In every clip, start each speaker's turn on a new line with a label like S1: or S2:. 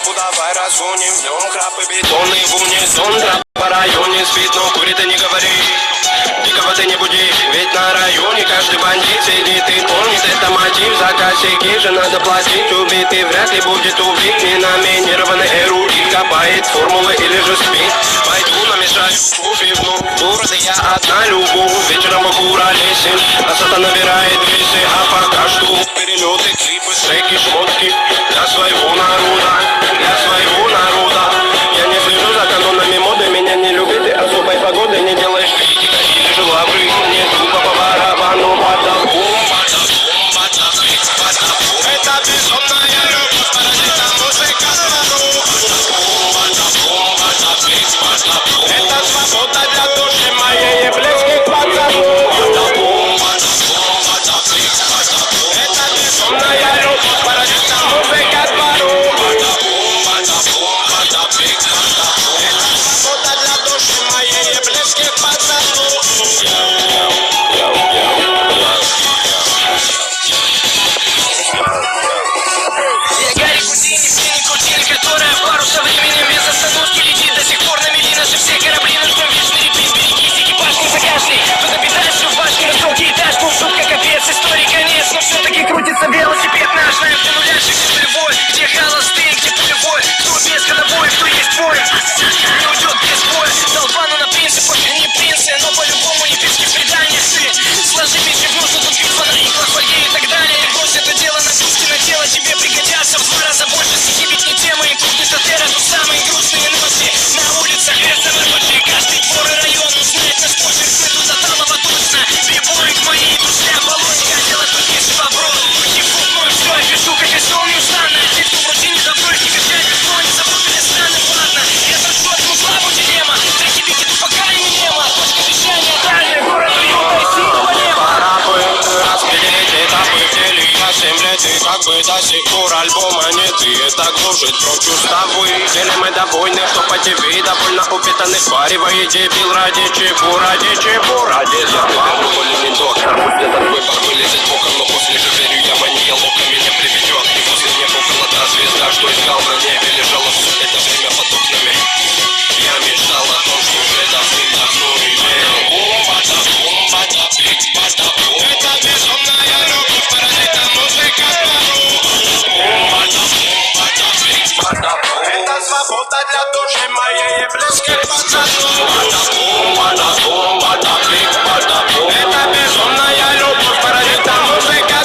S1: лапу давай разунем. Днем храп и бетонный в унисон. Трап по районе спит, но курит и не говори. Никого ты не буди, ведь на районе каждый бандит сидит и помнит. Это мотив, за косяки же надо платить. Убитый вряд ли будет убит. Не номинированный эрудит, копает формулы или же спит. Пойду намешаю кофе, города я одна люблю. Вечером в Уралесе, красота набирает весы. А пока что перелеты, клипы, треки, шмотки для своего народа, для своего народа. Я не слежу за канонами моды, меня не любит и особой погоды не делаешь критика. Или же лавры, не тупо по барабану. Это безумная любовь, паразита музыка народу. Это свобода для души моей и близких пацанов. Это безумная любовь, паразита музыка народу. Это свобода для души моей и близких пацанов. Я Гарри Гудини, Синий Кутини, которая пару со временем без остановки летит. До сих пор на мели наши все корабли, но ждем вечный репит. Берегись, экипаж не закашляй, тут обитаешь в башне на высокий этаж. Шутка, капец, истории конец, но все-таки крутится велосипед наш. Знаем, где нуляшек, где нулевой, где холостый, где пулевой. Кто без ходовой, кто есть бой, не уйдет без боя. Долбану на принципах, не принцы, но по-любому не пешки в преданиях. Ты сложи мечи в нужно, тут битва на иглах, фольге и так далее. И брось это дело на куски, на тело тебе пригодятся в 2 раза больше. Стихи ведь не тема, инкогнито-терра, тут самые грустные ночи. На улицах леса рабочие, каждый двор и район узнает наш почерк, мы тут от Талова точно. Биборы к моей душе, оболочка, дело тут есть боброн. Хип-хоп мой все, я пишу, как и сон неустанно. Те, кто вроде не добро, их не качает весло, не запутали страны, ладно. Я прошу от музлаву дилемма, треки бики тут пока не нема. Точка вещания дальняя, город уюта и синего неба. Пора бы распределить этапы в деле. Я 7 лет и как бы до сих пор альбома нет. И это глушит прочь уставы. Делим мы довольны, кто по ТВ довольно упитанных сваривает дебил. Ради чего, ради чего, ради забавы. Более не доктор, пусть для такой пар вылезет боком. Но после же верю я ванья лока меня приведет. И возле неба около та звезда, что искал на небе. Лежала все это время под окнами. Я мечтал о том, что уже давным-давно и верил. Это безумная любовь, паразита музыка это свобода для души моей и близких пацанов. Это безумная любовь, паразита музыка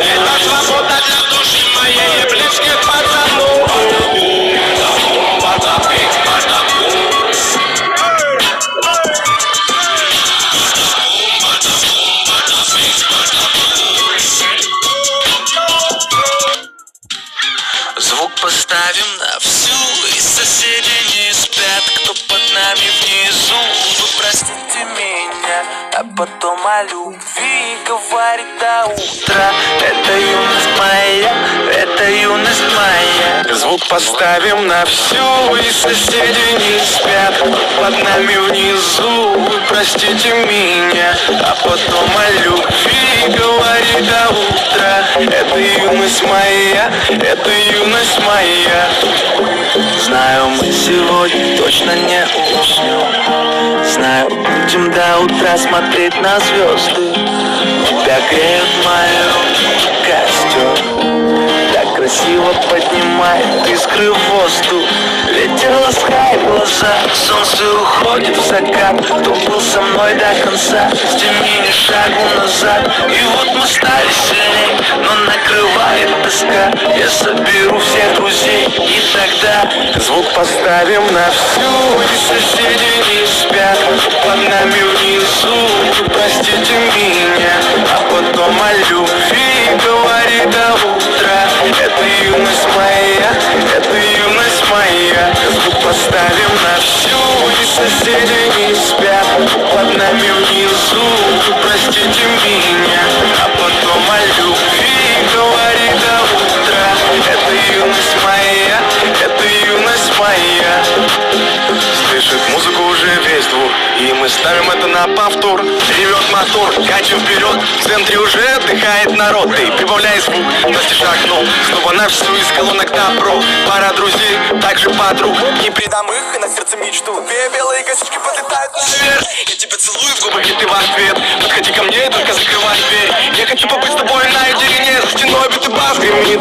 S1: это свобода для души моей и близких пацанов.
S2: Звук поставим на всю, и соседи не спят, кто под нами внизу. Вы простите меня, а потом о любви говорит до утра. Это юность моя, это юность моя.
S1: Звук поставим на всю, и соседи не спят, кто под нами внизу. Вы простите меня, а потом о любви говорит до утра. Это юность моя, это юность моя.
S2: Знаю, мы сегодня точно не уснем. Знаю, будем до утра смотреть на звезды. Тебя греют мои руки, костер так красиво поднимает искры в воздух. Ветер ласкает глаза, солнце уходит в закат. Кто был со мной до конца, сними ни шагу назад. И вот мы стали сильней, но накрывает тоска. Я соберу всех друзей, и тогда
S1: звук поставим на всю, и соседи не спят, под нами внизу. Простите меня, а потом о любви говорит до утра. Это юность моя, это юность моя. Звук поставим на всю, и соседи не спят, под нами внизу. Простите меня, а потом о любви говорит до утра. Это юность моя, это юность моя. Слышит музыку уже весь двор, и мы ставим это на повтор. Ревет мотор,
S3: Скачем вперед, в центре уже отдыхает народ. Эй, прибавляй звук, Настя шагнул снова на всю из колонок добро. Пара друзей, также подруг. Не предам их и на сердце мечту. Две белые косички подлетают наверх. Я тебя целую в губы, и ты в ответ. Подходи ко мне и только закрывай дверь. Я хочу побыть с тобой наедине. За стеной битый бас гремит.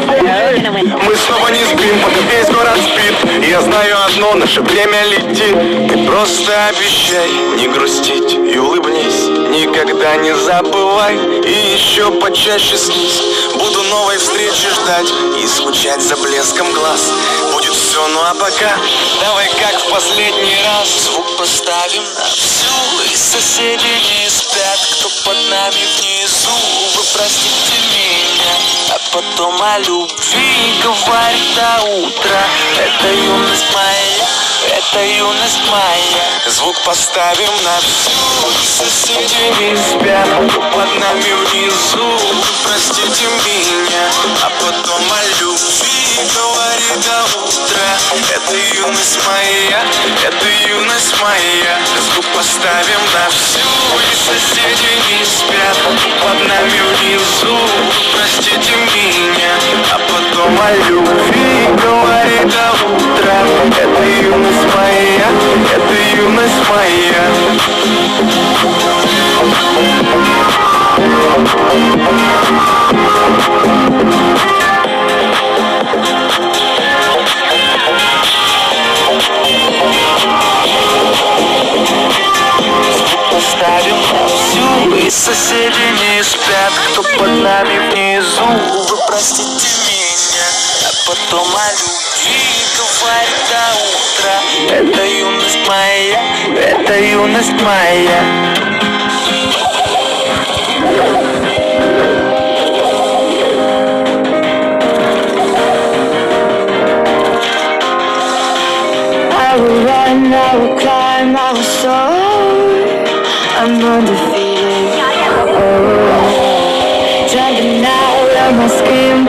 S3: Мы снова не спим, пока весь город спит. И я знаю одно, наше время летит. Ты просто обещай не грустить и улыбнись. Никогда не забывай и еще почаще снись. Буду новой встречи ждать и скучать за блеском глаз. Будет все, ну а пока давай как в последний раз. Звук поставим на всю, и соседи не спят. Кто под нами внизу, вы простите меня. А потом о любви говорит до утра. Это юность моя, это юность моя. Звук поставим на всю, и соседи не спят. Кто под нами внизу, вы простите меня. А потом о любви говорит до утра. Это юность моя, это юность моя. Звук поставим на всю, и соседи не спят. Под нами внизу, простите меня. А потом о любви говорит до утра. Это юность моя, это юность моя. Поставим на всю, и соседи не спят. Кто под нами внизу, вы простите меня. А потом о любви говорит до утра. Это юность моя, это юность моя.
S4: I will run, I will climb, I will soar. I'm undefeated. Oh, jumping out of my skin,